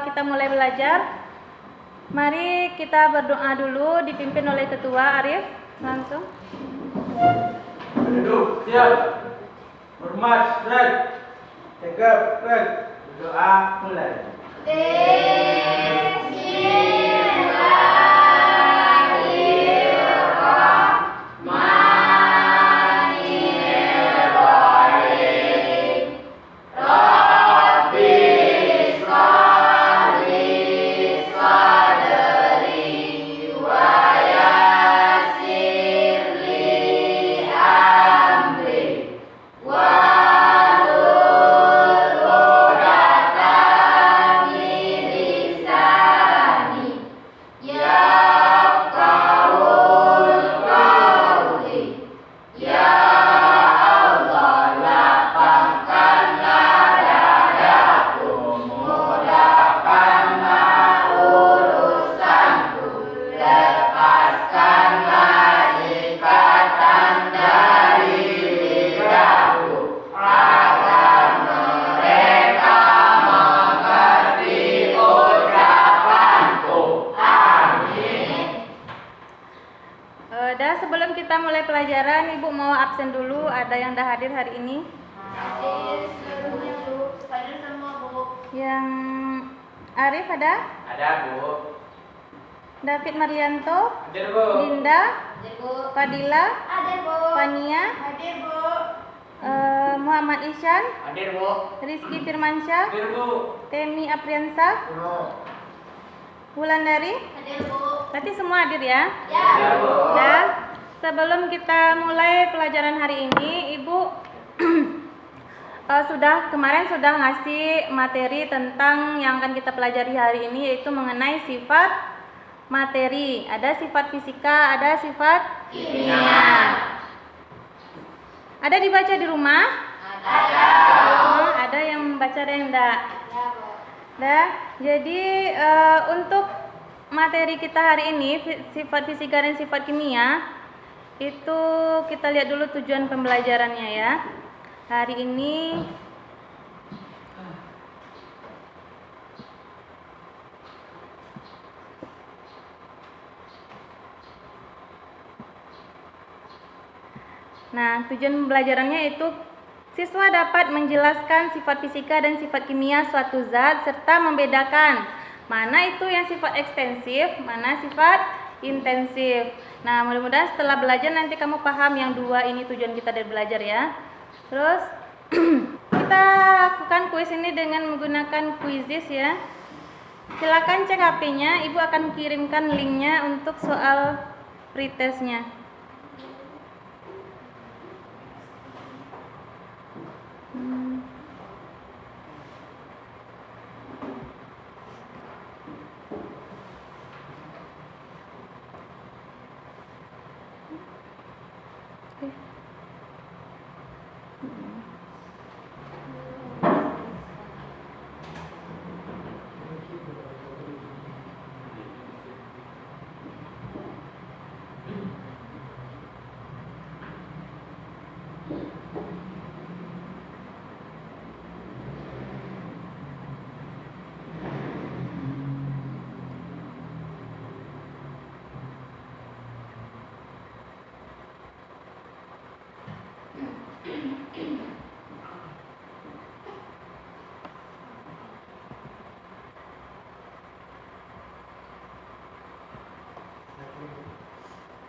kita mulai belajar. Mari kita berdoa dulu, dipimpin oleh Ketua Arif. Langsung. Duduk, siap. Hormat, strike. Tegap, strike. Berdoa, mulai. Sebelum kita mulai pelajaran, Ibu mau absen dulu. Ada yang dah hadir hari ini? Hadir seluruhnya, Bu. Hadir semua, Bu. Yang Arif ada? Ada, Bu. David Marianto? Hadir, Bu. Linda? Hadir, Bu. Fadila? Hadir, Bu. Fania? Hadir, Bu. Muhammad Isyan? Hadir, Bu. Rizky Firmansyah? Hadir, Bu. Temi Apriansa? Wulandari? Hadir, Bu. Berarti semua hadir ya? Ya, Bu. Dan sebelum kita mulai pelajaran hari ini, Ibu kemarin sudah ngasih materi tentang yang akan kita pelajari hari ini, yaitu mengenai sifat materi. Ada sifat fisika, ada sifat kimia. Ada dibaca di rumah? Ada. Ada yang membaca, ada yang enggak? Ya, Bu. Nah, jadi untuk materi kita hari ini, sifat fisika dan sifat kimia, itu kita lihat dulu tujuan pembelajarannya ya. Hari ini tujuan pembelajarannya itu siswa dapat menjelaskan sifat fisika dan sifat kimia suatu zat serta membedakan mana itu yang sifat ekstensif, mana sifat intensif. Nah, mudah-mudahan setelah belajar nanti kamu paham yang dua ini tujuan kita dari belajar ya. Terus kita lakukan kuis ini dengan menggunakan Quizizz ya. Silakan cek HP-nya, Ibu akan kirimkan linknya untuk soal pretestnya.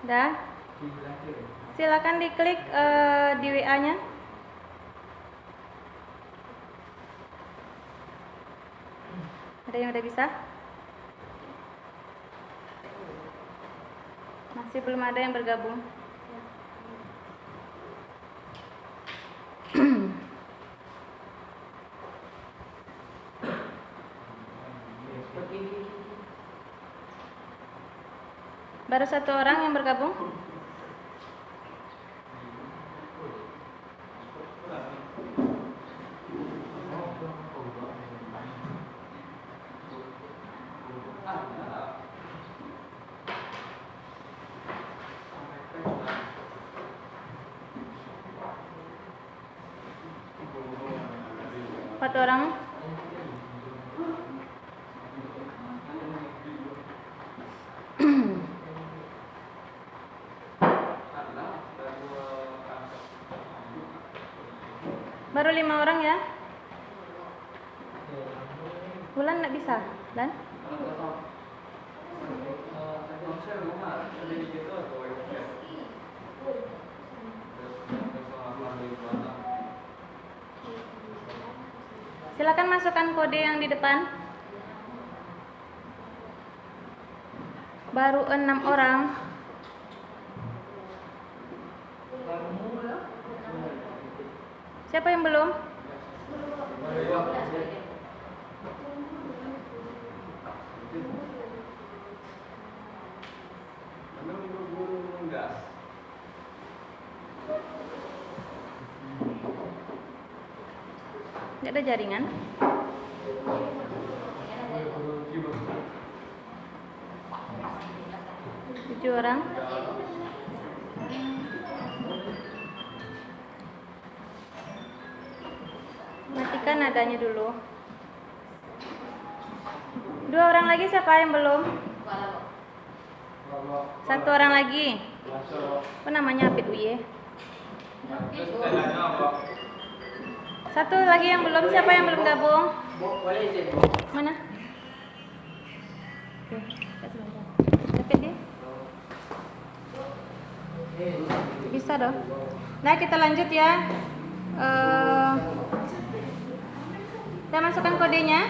Dah. Silakan diklik di WA-nya. Ada yang udah bisa? Masih belum ada yang bergabung. Baru satu orang yang bergabung. Empat orang. Baru 5 orang ya. Bulan nggak bisa, Dan? Silakan masukkan kode yang di depan. Baru 6 orang. Siapa yang belum? Nggak ada jaringan. Tujuh orang. Matikan nadanya dulu. 2 orang lagi, siapa yang belum? 1 orang lagi. Apa namanya? Apit Uye. 1 lagi yang belum, siapa yang belum gabung? Mana? Oke, Apit dia. Bisa dong. Nah, kita lanjut ya. Kita masukkan kodenya.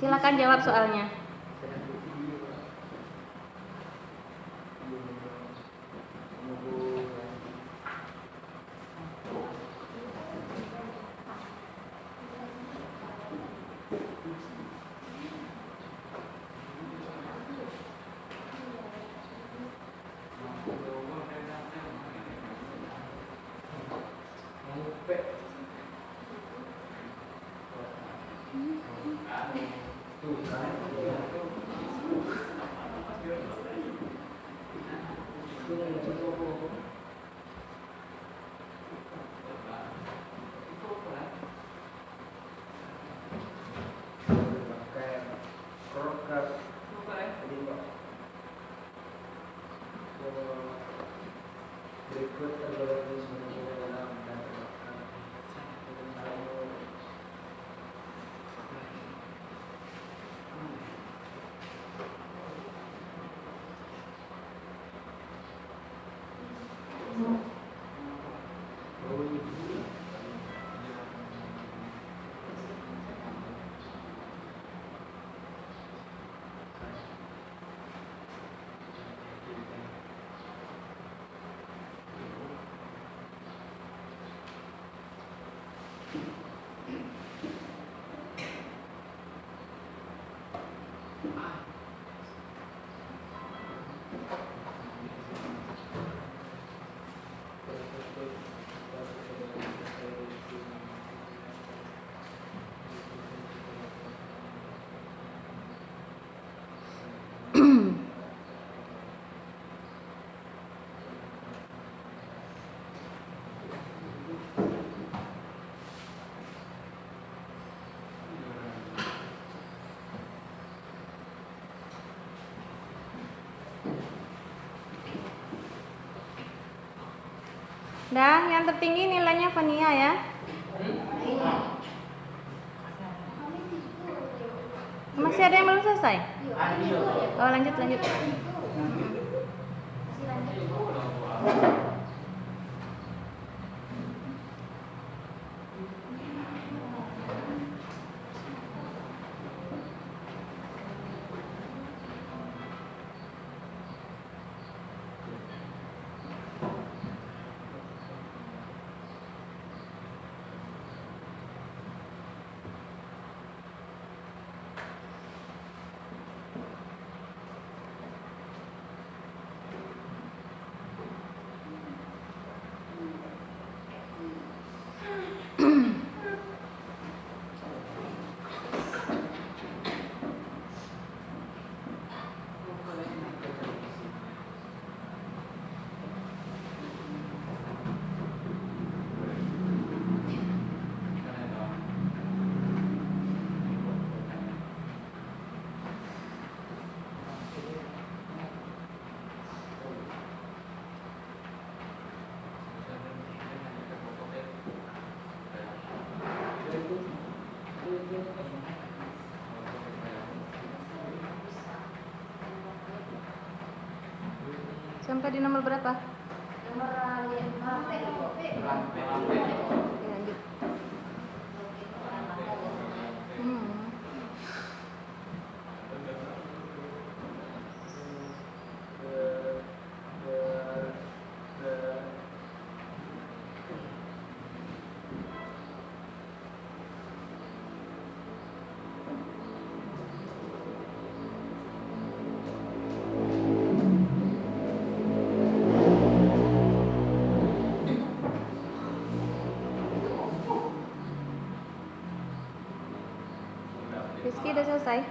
Silakan jawab soalnya. Dan yang tertinggi nilainya Fania ya. Masih ada yang belum selesai? Oh, lanjut. Sampai di nomor berapa? Nomor 5. Oke, lanjut. Rizky udah selesai?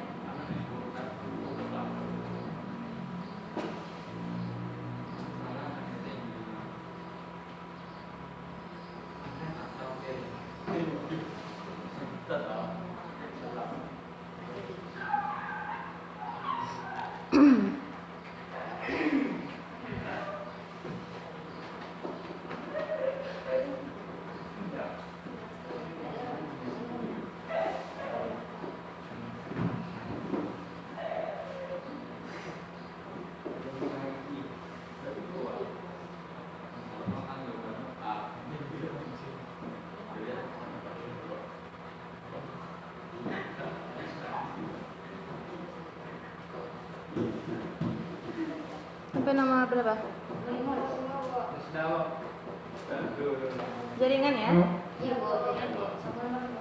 Sampai nomor berapa? Jaringan ya? Iya, Bu. Sampai nomor 5.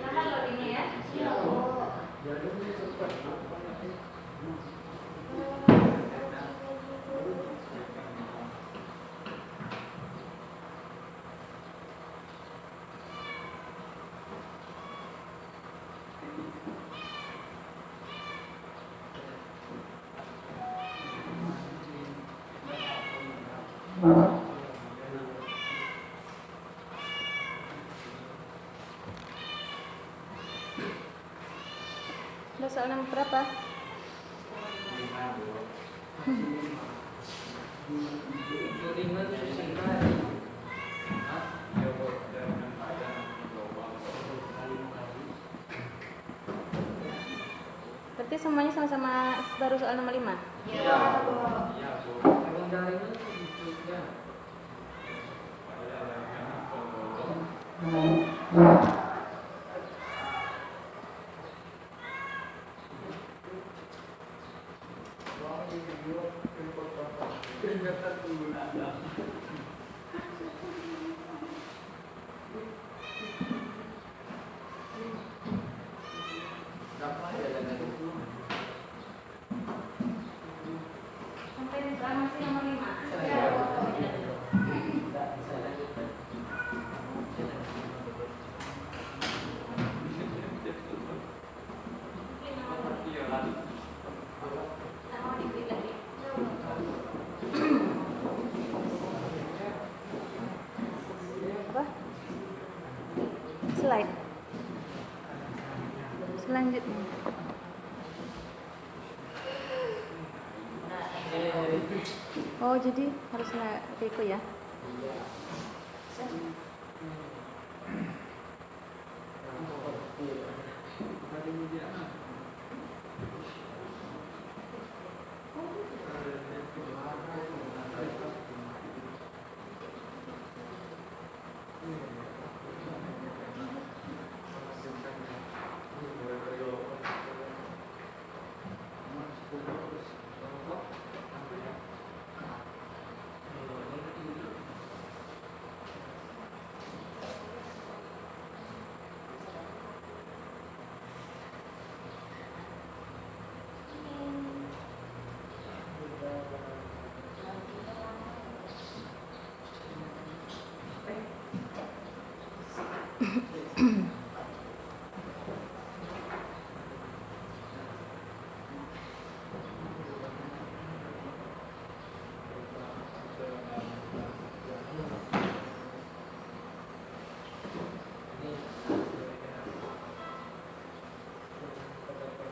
Kalau ini ya. Iya, Bu. Udah soal nomor berapa? Berarti semuanya sama-sama baru soal nomor 5? Iya, Bu. Sampai di soal masih nomor 5. Iya, Bu. Apa? Slide. Selanjutnya. Oh, jadi harusnya Riko ya?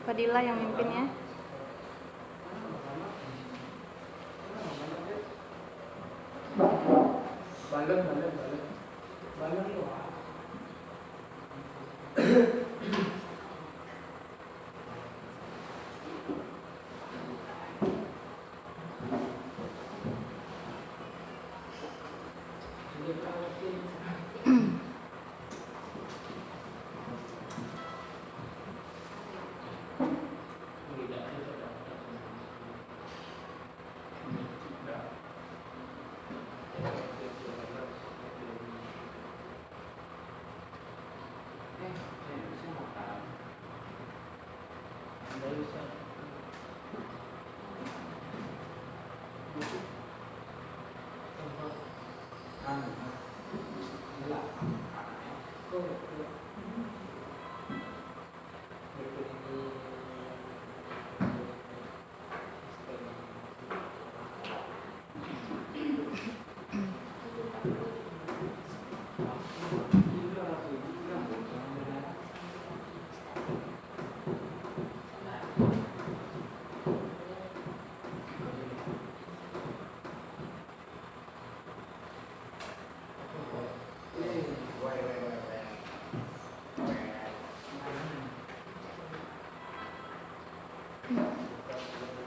Fadila yang mimpin ya.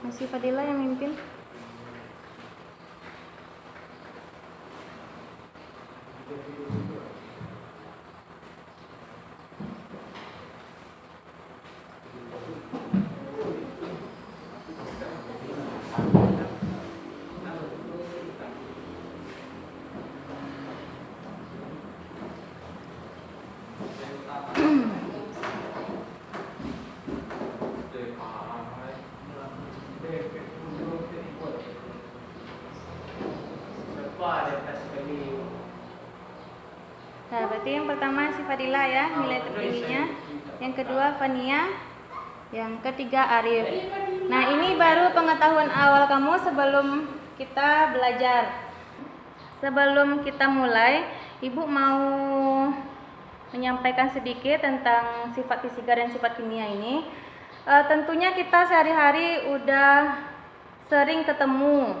Masih Fadila yang mimpin. Nah, berarti yang pertama si Fadila ya, nilai tertingginya. Yang kedua Fania. Yang ketiga Arif. Nah, ini baru pengetahuan awal kamu sebelum kita belajar. Sebelum kita mulai, Ibu mau menyampaikan sedikit tentang sifat fisika dan sifat kimia ini. Tentunya kita sehari-hari udah sering ketemu.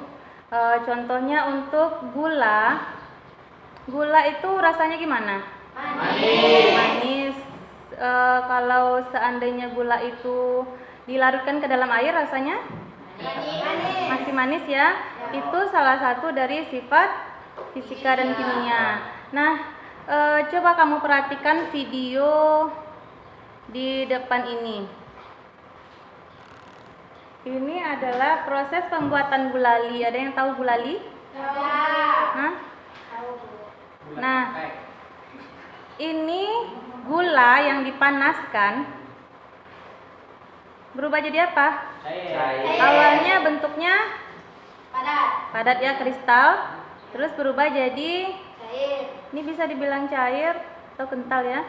Contohnya untuk gula. Gula itu rasanya gimana? Manis. Manis. Kalau seandainya gula itu dilarutkan ke dalam air rasanya Manis. masih manis ya. Itu salah satu dari sifat fisika dan kimia. Nah, coba kamu perhatikan video di depan ini. Ini adalah proses pembuatan gulali. Ada yang tahu gulali? Hah? Nah, ini gula yang dipanaskan berubah jadi apa? Awalnya bentuknya padat ya, kristal. Terus berubah jadi, ini bisa dibilang cair atau kental ya.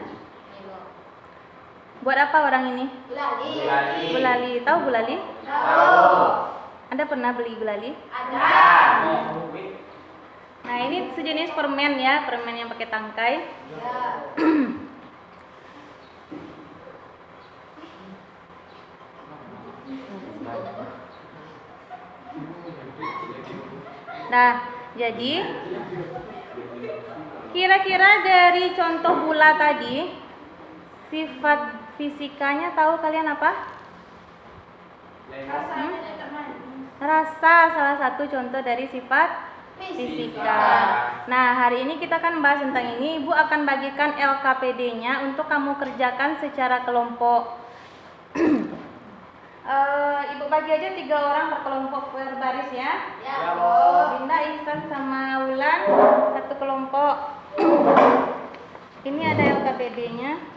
Buat apa orang ini? Gulali. Tahu gulali? Anda pernah beli gulali? Nah, ini sejenis permen ya, permen yang pakai tangkai. Nah, jadi kira-kira dari contoh gula tadi, sifat fisikanya tahu kalian apa? Rasa salah satu contoh dari sifat fisika. Nah, hari ini kita akan bahas tentang ini. Ibu akan bagikan LKPD-nya untuk kamu kerjakan secara kelompok. Ibu bagi aja 3 orang per kelompok berbaris ya. Dinda, Ihsan sama Wulan satu kelompok. Ini ada LKPD-nya.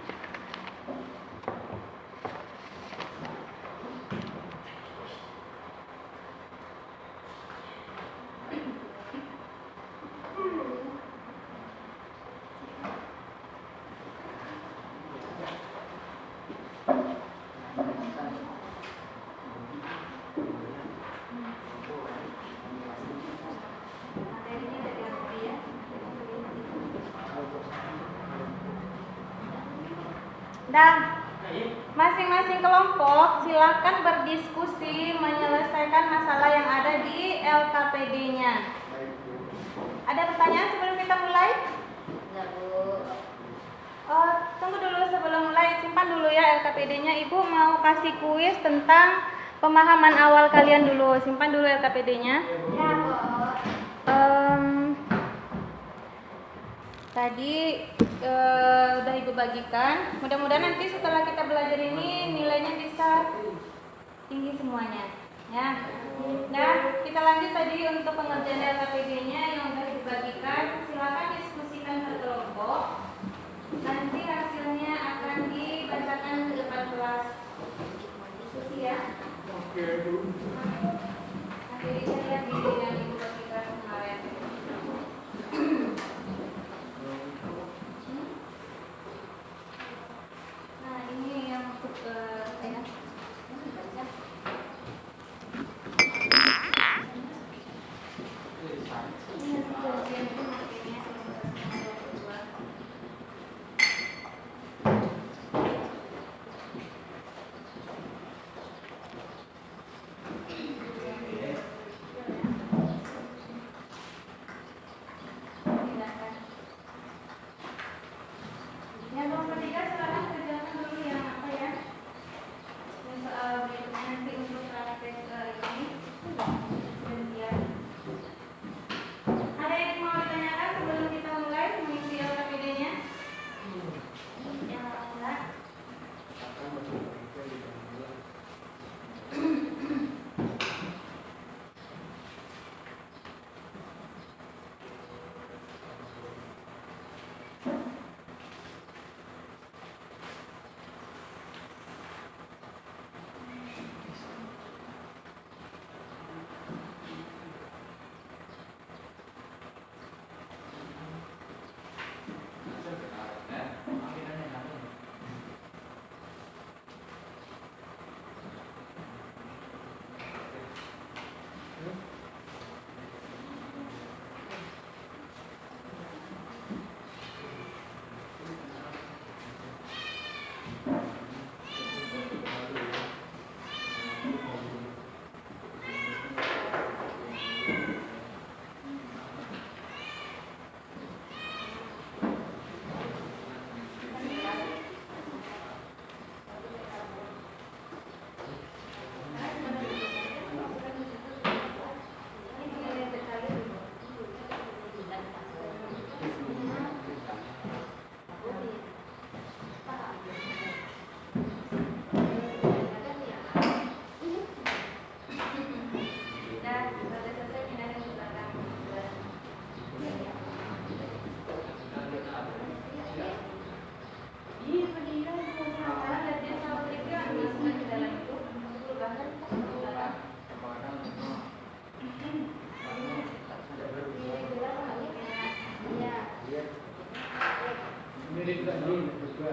Dah, Masing-masing kelompok silakan berdiskusi menyelesaikan masalah yang ada di LKPD-nya. Ada pertanyaan sebelum kita mulai? Enggak, Bu. Oh, tunggu dulu sebelum mulai, simpan dulu ya LKPD-nya. Ibu mau kasih kuis tentang pemahaman awal kalian dulu. Simpan dulu LKPD-nya. Ya, Bu. Tadi udah Ibu bagikan. Mudah-mudahan nanti setelah kita belajar ini nilainya bisa tinggi semuanya. Ya. Nah, kita lanjut tadi untuk pengerjaan LKPD-nya yang udah dibagikan. Silakan diskusikan per kelompok. Nanti hasilnya akan dibacakan ke depan kelas. Diskusi ya. Oke, Bu. Nanti saya lihat video yang Ibu bagikan kemarin. Nah, ini yang untuk saya. Ini untuk bagian itu makanya kedua. Silakan. Yang nomor 3 silakan kerjakan dulu yang apa ya? Yang soal berikutnya nanti untuk praktek ini. Gantian. Ada yang mau ditanyakan sebelum kita mulai mengisi LKPD-nya? Yang enggak? Mirip lagi berdua.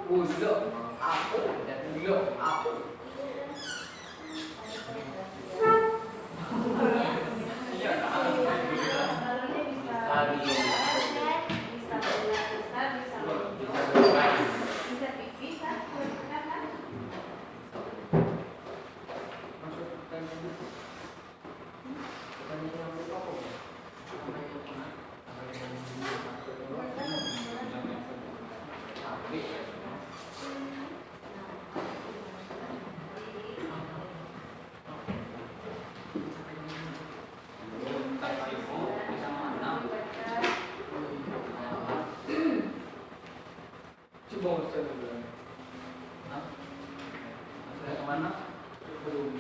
Bulog aku dan bulog aku. Coba saya dulu. Saya kemana? Belum.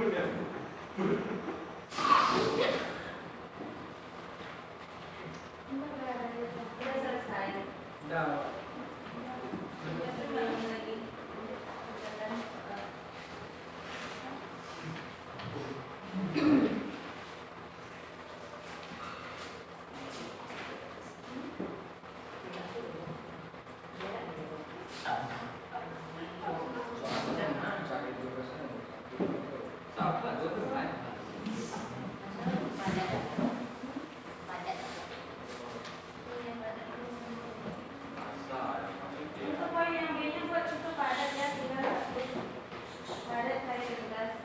Udah selesai. Dah. Ulangi lagi. Itu poin yang B-nya buat itu padat ya, tinggal padat kali 13.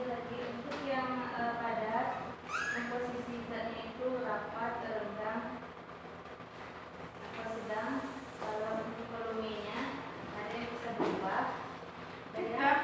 Lagi untuk yang padat, komposisi zatnya itu rapat, renggang, atau sedang. Kalau untuk volumenya ada yang bisa berubah, tetap.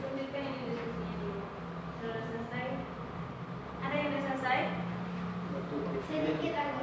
Lanjutkan ini diskusinya dulu. Sudah selesai? Ada yang sudah selesai? Sedikit lagi.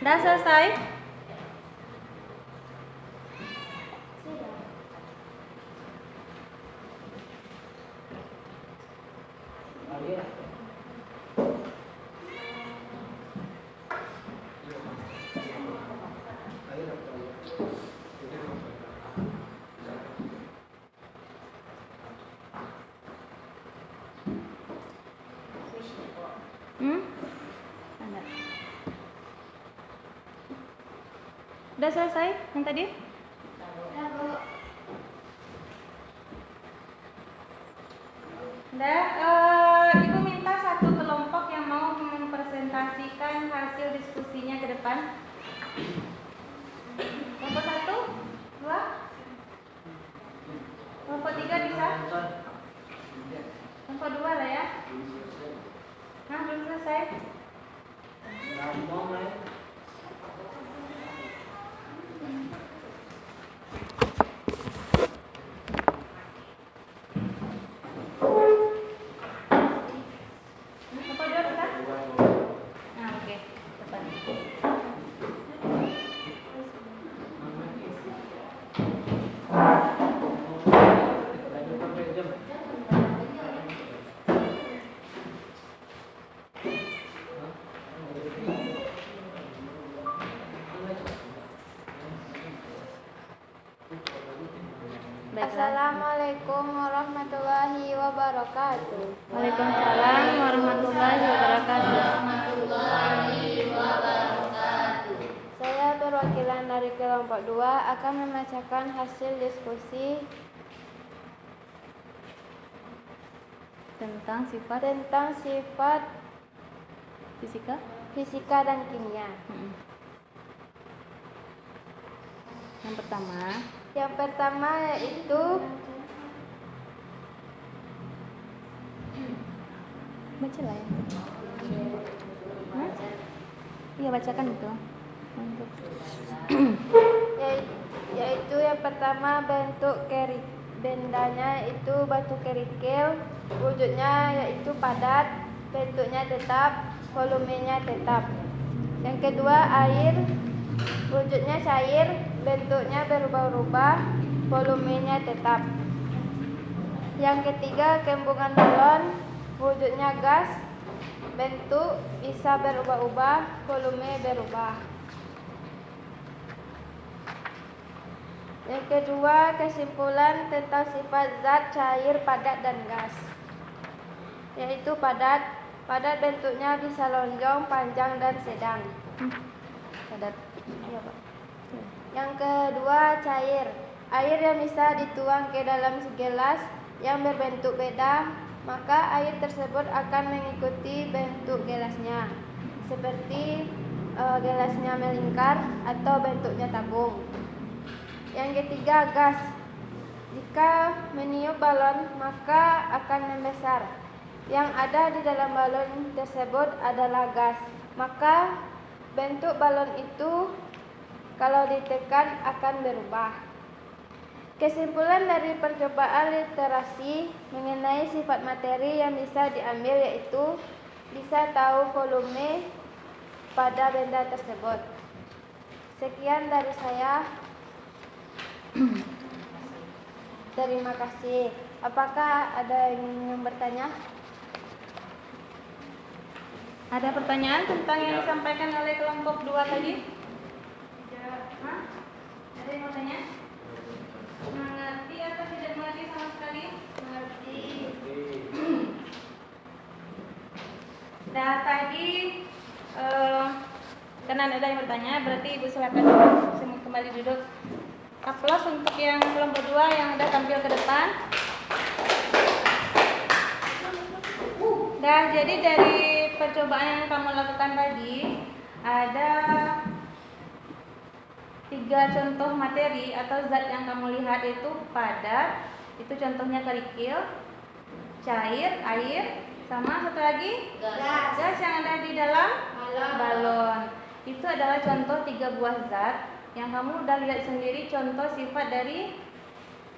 Udah selesai? Air. Air apa ya? Ada. Udah selesai yang tadi? Ya, Bu. Udah, Ibu minta satu kelompok yang mau mempresentasikan hasil diskusinya ke depan. Kelompok 1, 2, kelompok 3 bisa? Kelompok 2 lah ya. Nah, belum selesai. Ngomong ya. Kelompok 2 bisa? Nah, oke. Cepat. Baiklah. Assalamualaikum warahmatullahi wabarakatuh. Waalaikumsalam warahmatullahi wabarakatuh. Saya perwakilan dari kelompok 2 akan membacakan hasil diskusi Tentang sifat tentang sifat fisika. fisika dan kimia. Yang pertama, Yang pertama yaitu baca lah ya. Hah? Iya, bacakan itu. Untuk yaitu yang pertama bentuk bendanya itu batu kerikil, wujudnya yaitu padat, bentuknya tetap, volumenya tetap. Yang kedua air, wujudnya cair, bentuknya berubah-ubah, volumenya tetap. Yang ketiga kembungan balon, wujudnya gas, bentuk bisa berubah-ubah, volume berubah. Yang kedua kesimpulan tentang sifat zat cair, padat dan gas, yaitu padat bentuknya bisa lonjong, panjang dan sedang. padat. Iya, Pak. Yang kedua cair, air yang bisa dituang ke dalam gelas yang berbentuk beda, maka air tersebut akan mengikuti bentuk gelasnya, seperti gelasnya melingkar atau bentuknya tabung. Yang ketiga gas, jika meniup balon maka akan membesar. Yang ada di dalam balon tersebut adalah gas, maka bentuk balon itu kalau ditekan akan berubah. Kesimpulan dari percobaan literasi mengenai sifat materi yang bisa diambil yaitu bisa tahu volume pada benda tersebut. Sekian dari saya. Terima kasih. Apakah ada yang bertanya? Ada pertanyaan tentang yang disampaikan oleh kelompok 2 tadi? Hah? Ada yang mau tanya? Mengerti atau tidak mengerti sama sekali? Mengerti. Nah, tadi karena ada yang bertanya, berarti Ibu silakan kembali duduk. Aplaus untuk yang kelompok 2 yang sudah tampil ke depan. Nah, jadi dari percobaan yang kamu lakukan tadi ada 3 contoh materi atau zat yang kamu lihat itu padat, itu contohnya kerikil, cair, air, sama satu lagi gas yang ada di dalam balon. Itu adalah contoh 3 buah zat yang kamu udah lihat sendiri contoh sifat dari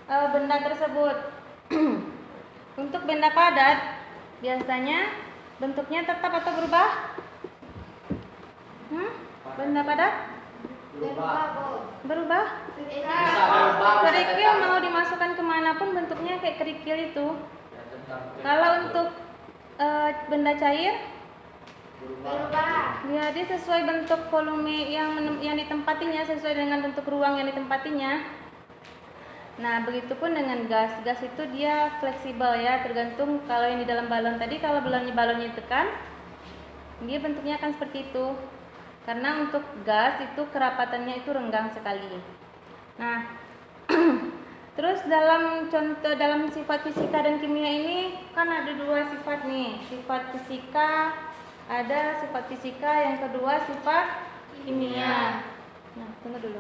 benda tersebut. Untuk benda padat biasanya bentuknya tetap atau berubah? benda padat Berubah, Bu. berubah. Bisa berubah. bisa Kerikil tetap. mau dimasukkan kemanapun bentuknya kayak kerikil itu. Ya, tetap. Kalau untuk benda cair, Berubah. ya dia sesuai bentuk volume yang ditempatinya, sesuai dengan bentuk ruang yang ditempatinya. Nah, begitupun dengan gas. Gas itu dia fleksibel ya, tergantung kalau yang di dalam balon tadi, kalau balonnya ditekan, dia bentuknya akan seperti itu. Karena untuk gas itu kerapatannya itu renggang sekali. Nah, terus dalam sifat fisika dan kimia ini kan ada dua sifat nih. Sifat fisika, ada sifat fisika, yang kedua sifat kimia. Nah, tunggu dulu.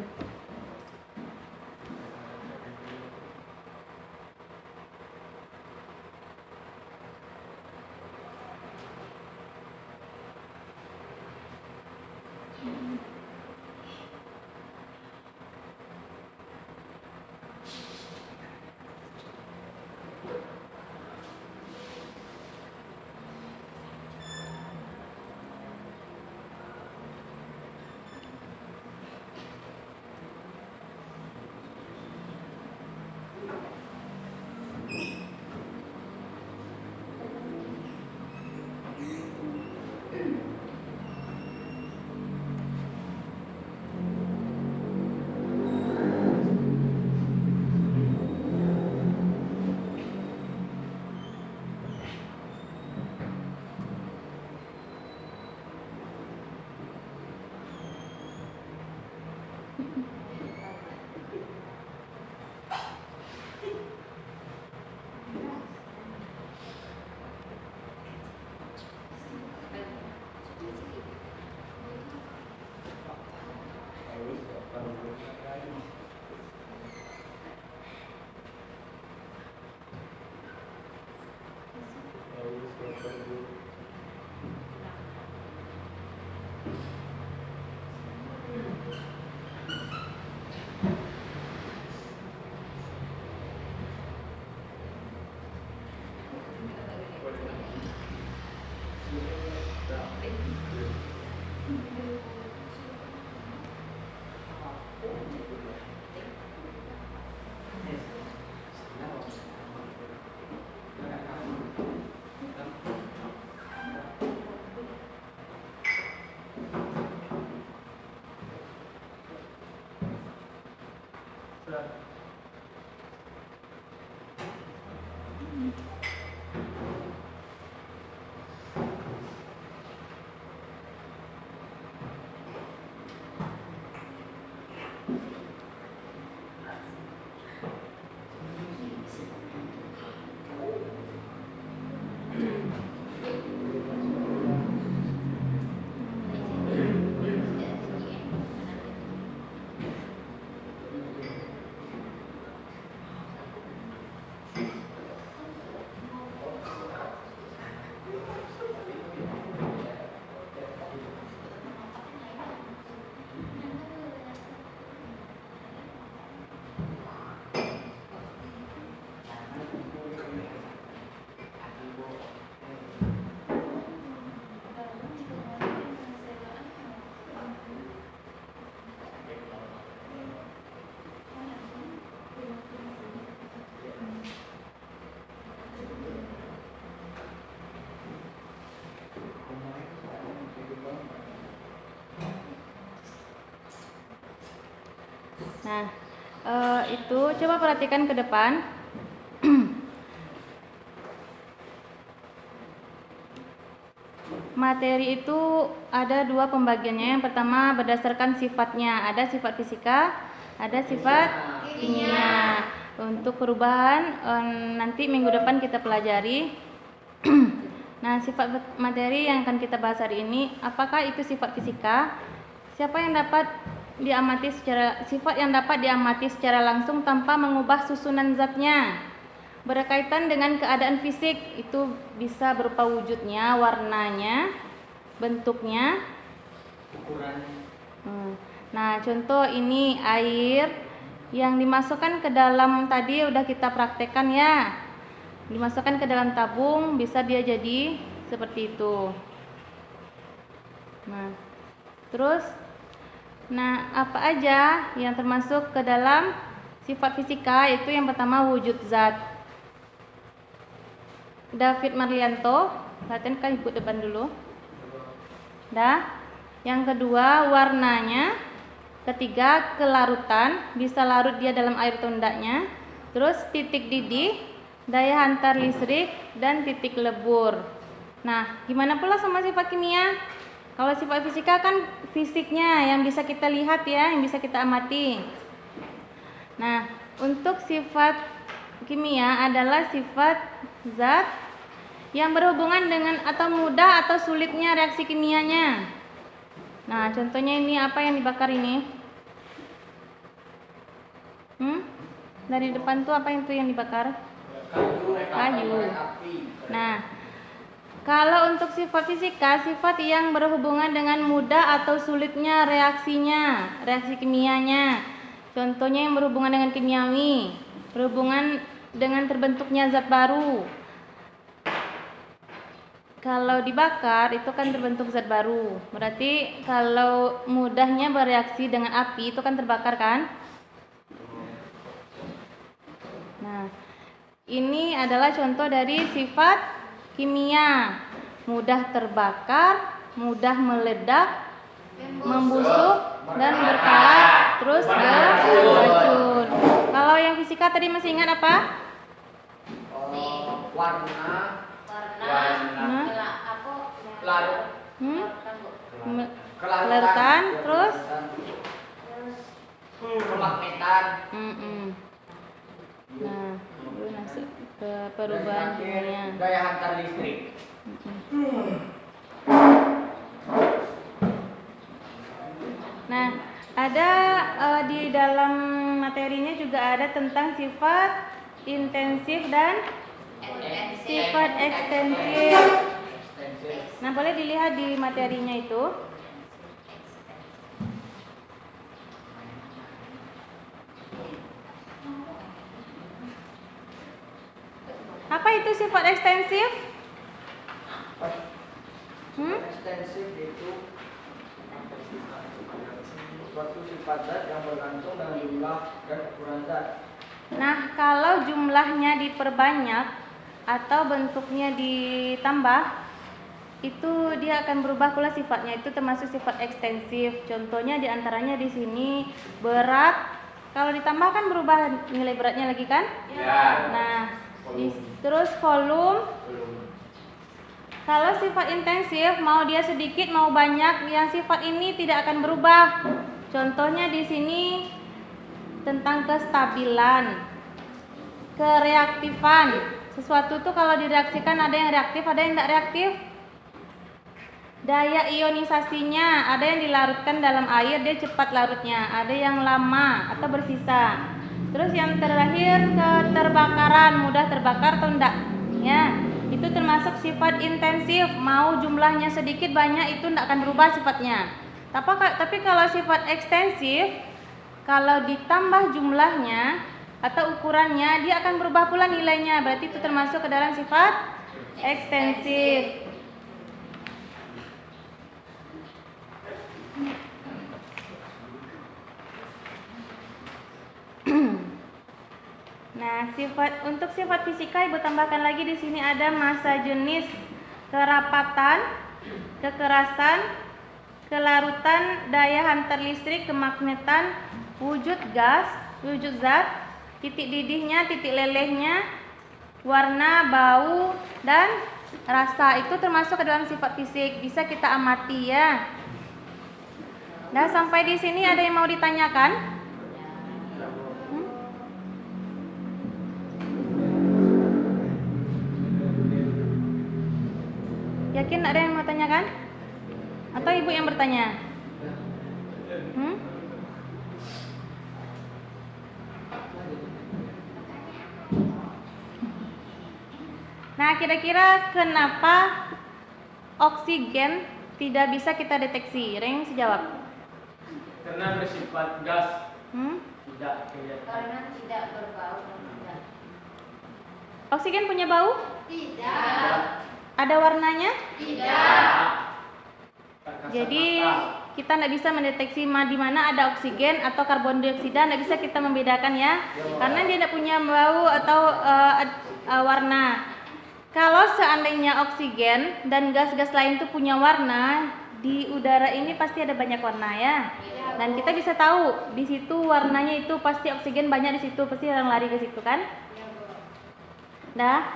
Nah, itu coba perhatikan ke depan. Materi itu ada dua pembagiannya. Yang pertama berdasarkan sifatnya, ada sifat fisika, ada sifat kimia. Untuk perubahan nanti minggu depan kita pelajari. Nah, sifat materi yang akan kita bahas hari ini, apakah itu sifat fisika? Siapa yang dapat diamati sifat yang dapat diamati secara langsung tanpa mengubah susunan zatnya, berkaitan dengan keadaan fisik, itu bisa berupa wujudnya, warnanya, bentuknya, Ukurannya. Nah, contoh ini air yang dimasukkan ke dalam, tadi udah kita praktekkan ya, dimasukkan ke dalam tabung, bisa dia jadi seperti itu. Nah, terus Nah, apa aja yang termasuk ke dalam sifat fisika? Itu yang pertama wujud zat. David Marlianto, latihan kan ikut depan dulu. Dah. Yang kedua warnanya. Ketiga kelarutan, bisa larut dia dalam air atau endaknya. Terus titik didih, daya hantar listrik, dan titik lebur. Nah, gimana pula sama sifat kimia? Kalau sifat fisika kan fisiknya yang bisa kita lihat ya, yang bisa kita amati. Nah, untuk sifat kimia adalah sifat zat yang berhubungan dengan atau mudah atau sulitnya reaksi kimianya. Nah, contohnya ini apa yang dibakar ini? Dari depan tuh apa itu yang dibakar? Kayu. Nah, kalau untuk sifat fisika, sifat yang berhubungan dengan mudah atau sulitnya reaksinya, reaksi kimianya. Contohnya yang berhubungan dengan kimiawi, berhubungan dengan terbentuknya zat baru. Kalau dibakar itu kan terbentuk zat baru. Berarti kalau mudahnya bereaksi dengan api itu kan terbakar kan? Nah, ini adalah contoh dari sifat kimia. Mudah terbakar, mudah meledak, membusuk, dan berkarat, terus beracun. Kalau yang fisika tadi masih ingat apa? Warna Kelarutan, terus kemagnetan. Nah, baru masuk ke perubahan kimia. Daya hantar listrik. Nah, ada di dalam materinya juga ada tentang sifat intensif dan sifat ekstensif. Nah, boleh dilihat di materinya itu. Apa itu sifat ekstensif? Ekstensif itu suatu sifat zat yang bergantung dengan jumlah dan ukuran zat. Nah, kalau jumlahnya diperbanyak atau bentuknya ditambah, itu dia akan berubah pula sifatnya. Itu termasuk sifat ekstensif. Contohnya diantaranya di sini berat. Kalau ditambah kan berubah nilai beratnya lagi kan? Ya. Nah, terus volume. Kalau sifat intensif mau dia sedikit mau banyak, yang sifat ini tidak akan berubah. Contohnya di sini tentang kestabilan, kereaktifan. Sesuatu tuh kalau direaksikan ada yang reaktif, ada yang tidak reaktif. Daya ionisasinya, ada yang dilarutkan dalam air dia cepat larutnya, ada yang lama atau bersisa. Terus yang terakhir keterbakaran, mudah terbakar atau enggak. Ya, itu termasuk sifat intensif. Mau jumlahnya sedikit banyak itu enggak akan berubah sifatnya. Tapi kalau sifat ekstensif, kalau ditambah jumlahnya atau ukurannya dia akan berubah pula nilainya. Berarti itu termasuk ke dalam sifat ekstensif. Nah, untuk sifat fisika Ibu tambahkan lagi di sini ada massa jenis, kerapatan, kekerasan, kelarutan, daya hantar listrik, kemagnetan, wujud gas, wujud zat, titik didihnya, titik lelehnya, warna, bau, dan rasa. Itu termasuk ke dalam sifat fisik, bisa kita amati ya. Nah, sampai di sini ada yang mau ditanyakan? Yakin ada yang mau tanyakan? Atau ibu yang bertanya? Nah, kira-kira kenapa oksigen tidak bisa kita deteksi? Ada yang bisa jawab? Karena bersifat gas. Tidak kelihatan. Karena tidak berbau. Oksigen punya bau? Tidak. Ada warnanya? Tidak. Jadi kita tidak bisa mendeteksi di mana ada oksigen atau karbon dioksida, tidak bisa kita membedakan ya, karena dia tidak punya bau atau warna. Kalau seandainya oksigen dan gas-gas lain itu punya warna, di udara ini pasti ada banyak warna ya. Dan kita bisa tahu di situ warnanya itu pasti oksigen banyak di situ, pasti orang lari ke situ kan? Nah,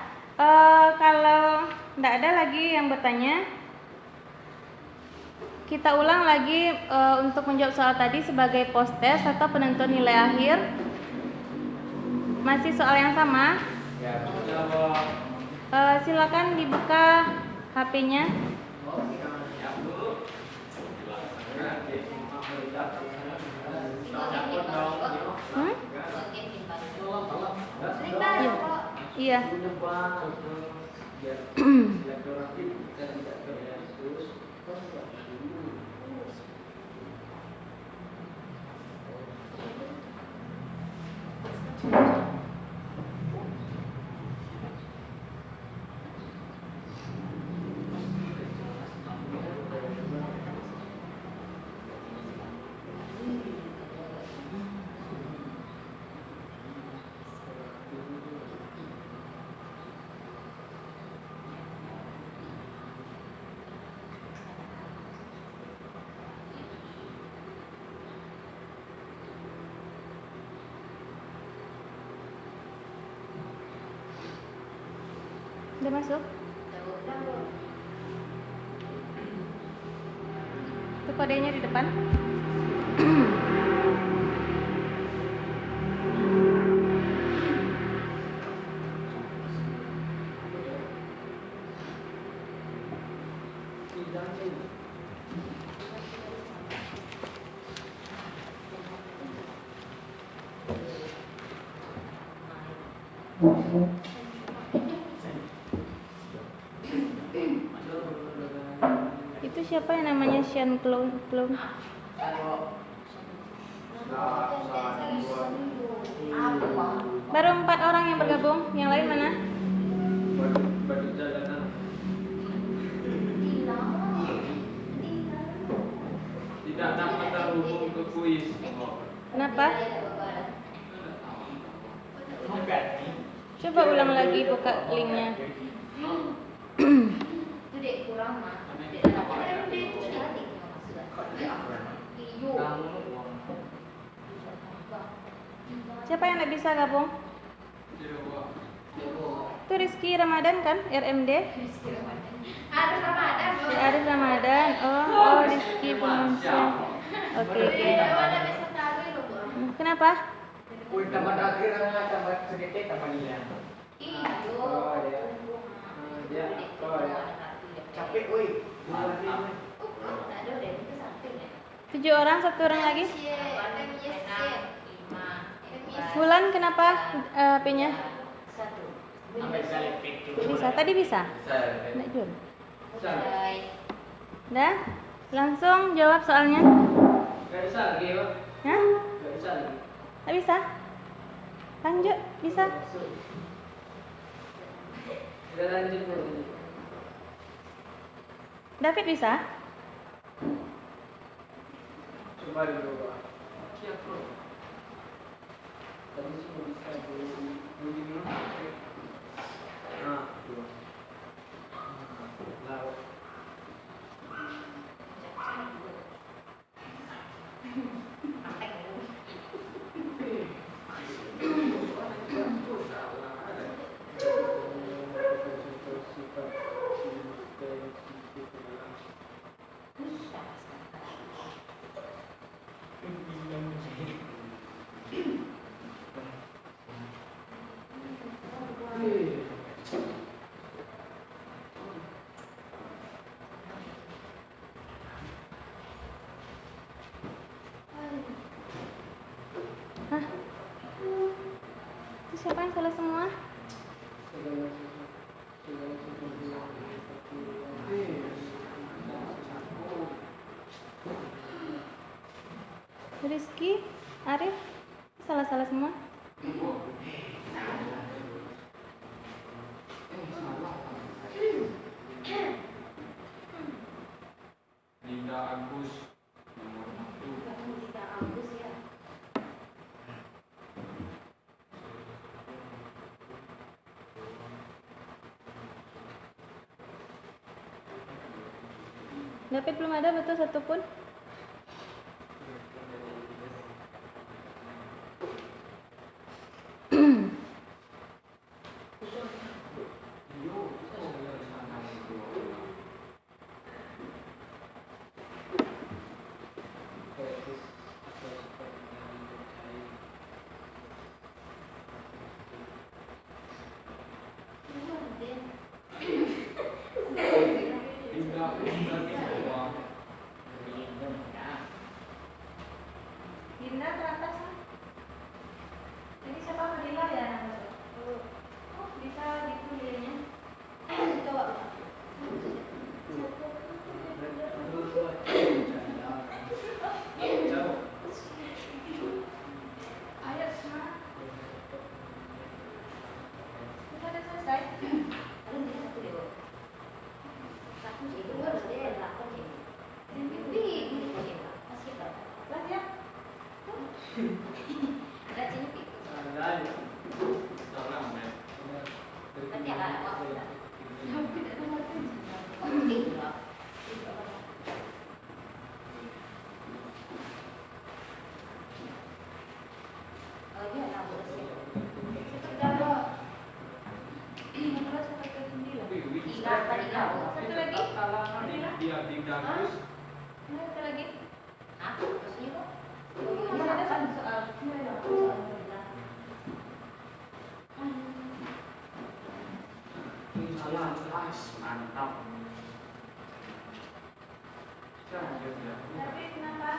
kalau tidak ada lagi yang bertanya, kita ulang lagi untuk menjawab soal tadi sebagai post test atau penentuan nilai akhir. Masih soal yang sama. Silakan dibuka HP-nya. Iya. Udah masuk? Itu kodenya di depan. Itu siapa yang namanya Sean Clown? Baru 4 orang yang bergabung, yang lain mana? Tidak dapat terhubung ke kuis. Kenapa? Coba ulang lagi, buka linknya. Siapa yang tidak bisa gabung? Itu Rizky Ramadan kan? RMD? Si Arif Ramadan. Oh Rizky Pemansyah. Oke. Kenapa? Tambah akhir tambah sedikit tambah nilai. Capek woi. 7 orang, 1 orang lagi. Bulan kenapa HP-nya? Bisa, tadi bisa? Nggak Jun? Udah? Langsung jawab soalnya. Gak bisa lagi, Pak. Hah? Gak bisa lagi. Nggak bisa? Lanjut, bisa? Udah lanjut dulu. David bisa? Coba dulu, Pak. Siap, Bro. Tadi semua bisa dulu. Nah, dulu. Lalu. Hah? Itu siapa yang salah semua? Rizky, Arif, salah-salah semua. Linda Agus David belum ada betul satu pun. Dinda teratas kan? Jadi siapa Fadila ya? Oh, bisa gitu nilainya. Coba. Ayo semua. Sudah ada selesai. Lihat ya. Satu lagi. Dia bagus. Satu lagi. Masih ada satu soal. Mantap. Tapi kenapa?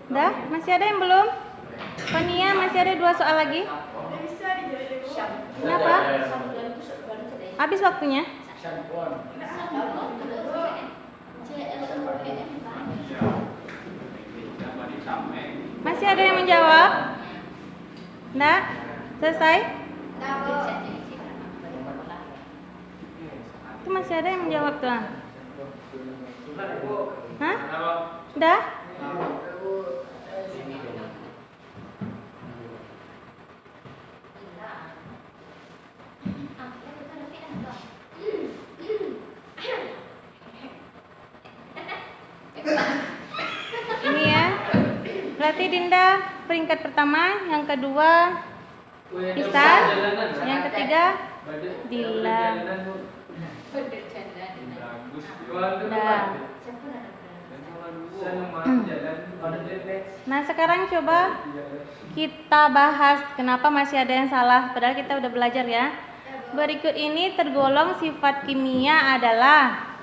Dah, masih ada yang belum? Fania, masih ada 2 soal lagi. Kenapa? Habis waktunya? Masih ada yang menjawab? Nggak? Selesai? Itu masih ada yang menjawab tuh. Hah? Udah? Ini ya. Berarti Dinda peringkat pertama, yang kedua Isan, yang ketiga Dila. Nah. Nah, sekarang coba kita bahas kenapa masih ada yang salah, padahal kita udah belajar ya. Berikut ini tergolong sifat kimia adalah.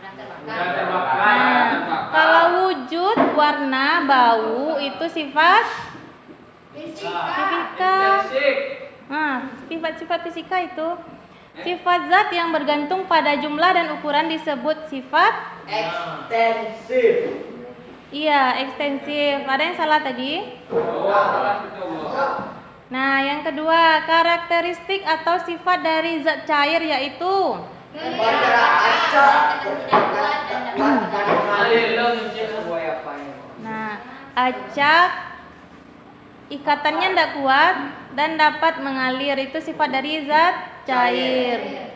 Nah, kalau wujud, warna, bau itu sifat fisika. Nah, sifat-sifat fisika itu sifat zat yang bergantung pada jumlah dan ukuran disebut sifat ekstensif. Iya, ekstensif. Ada yang salah tadi? Nah, yang kedua, karakteristik atau sifat dari zat cair yaitu nah, acak, ikatannya tidak kuat dan dapat mengalir, itu sifat dari zat cair.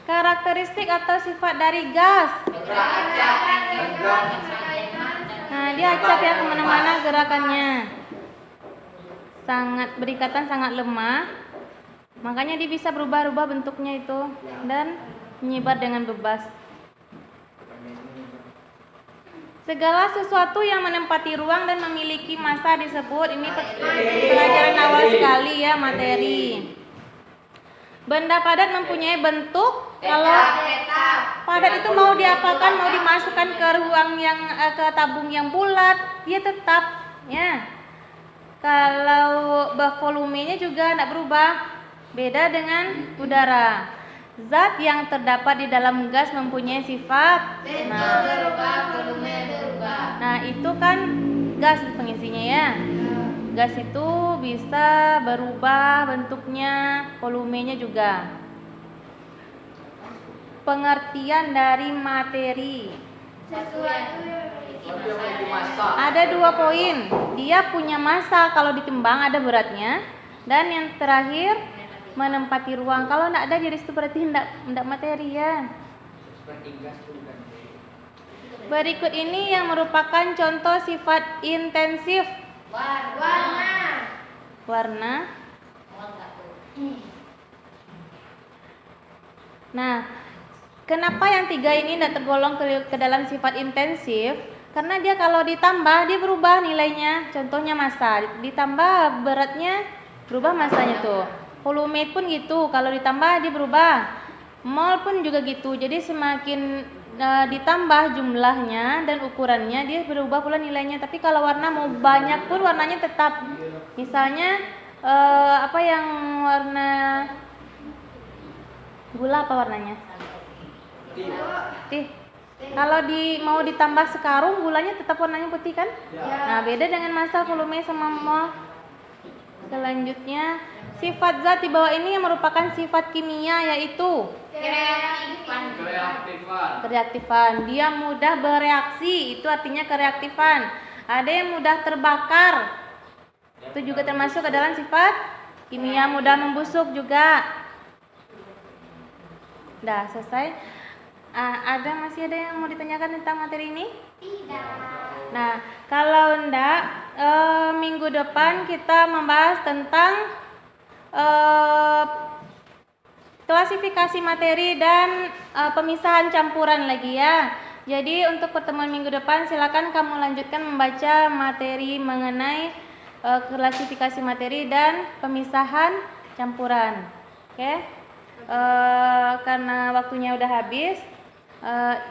Karakteristik atau sifat dari gas. Nah, dia acak ya, kemana-mana gerakannya. Sangat berikatan, sangat lemah. Makanya dia bisa berubah-ubah bentuknya itu dan menyebar dengan bebas. Segala sesuatu yang menempati ruang dan memiliki massa disebut, ini pelajaran awal sekali ya, materi. Benda padat mempunyai bentuk. Kalau padat itu mau diapakan, mau dimasukkan ke ruang yang ke tabung yang bulat, dia tetap ya. Kalau volumenya juga tidak berubah. Beda dengan udara. Zat yang terdapat di dalam gas mempunyai sifat. Nah, itu kan gas pengisinya ya. Gas itu bisa berubah bentuknya, volumenya juga. Pengertian dari materi. Sesuatu yang Sesuatu yang memiliki massa. Ada 2 poin. Dia punya massa kalau ditimbang ada beratnya. Dan yang terakhir menempati ruang. Kalau tidak ada jadi itu berarti tidak materi ya. Seperti gas itu bukan. Berikut ini yang merupakan contoh sifat intensif. warna. Warna. Nah, kenapa yang 3 ini tidak tergolong ke dalam sifat intensif? Karena dia kalau ditambah dia berubah nilainya. Contohnya massa, ditambah beratnya berubah massanya tuh. Volume pun gitu, kalau ditambah dia berubah. Mol pun juga gitu. Jadi semakin ditambah jumlahnya dan ukurannya dia berubah pula nilainya. Tapi kalau warna mau banyak pun warnanya tetap. Misalnya apa yang warna gula apa warnanya? Putih. Kalau mau ditambah sekarung gulanya tetap warnanya putih kan? Nah, beda dengan massa, volume sama mol. Selanjutnya, sifat zat di bawah ini yang merupakan sifat kimia yaitu kereaktifan. Dia mudah bereaksi, itu artinya kereaktifan. Ada yang mudah terbakar. Itu juga termasuk ke dalam sifat kimia. Mudah membusuk juga. Dah selesai. Masih ada yang mau ditanyakan tentang materi ini? Tidak. Nah, kalau enggak, minggu depan kita membahas tentang klasifikasi materi dan pemisahan campuran lagi ya. Jadi untuk pertemuan minggu depan silakan kamu lanjutkan membaca materi mengenai klasifikasi materi dan pemisahan campuran. Oke? Karena waktunya udah habis,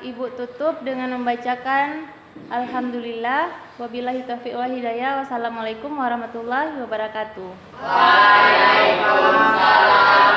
Ibu tutup dengan membacakan Alhamdulillah, wabillahi taufiq wal hidayah. Wassalamualaikum warahmatullahi wabarakatuh. Waalaikumsalam.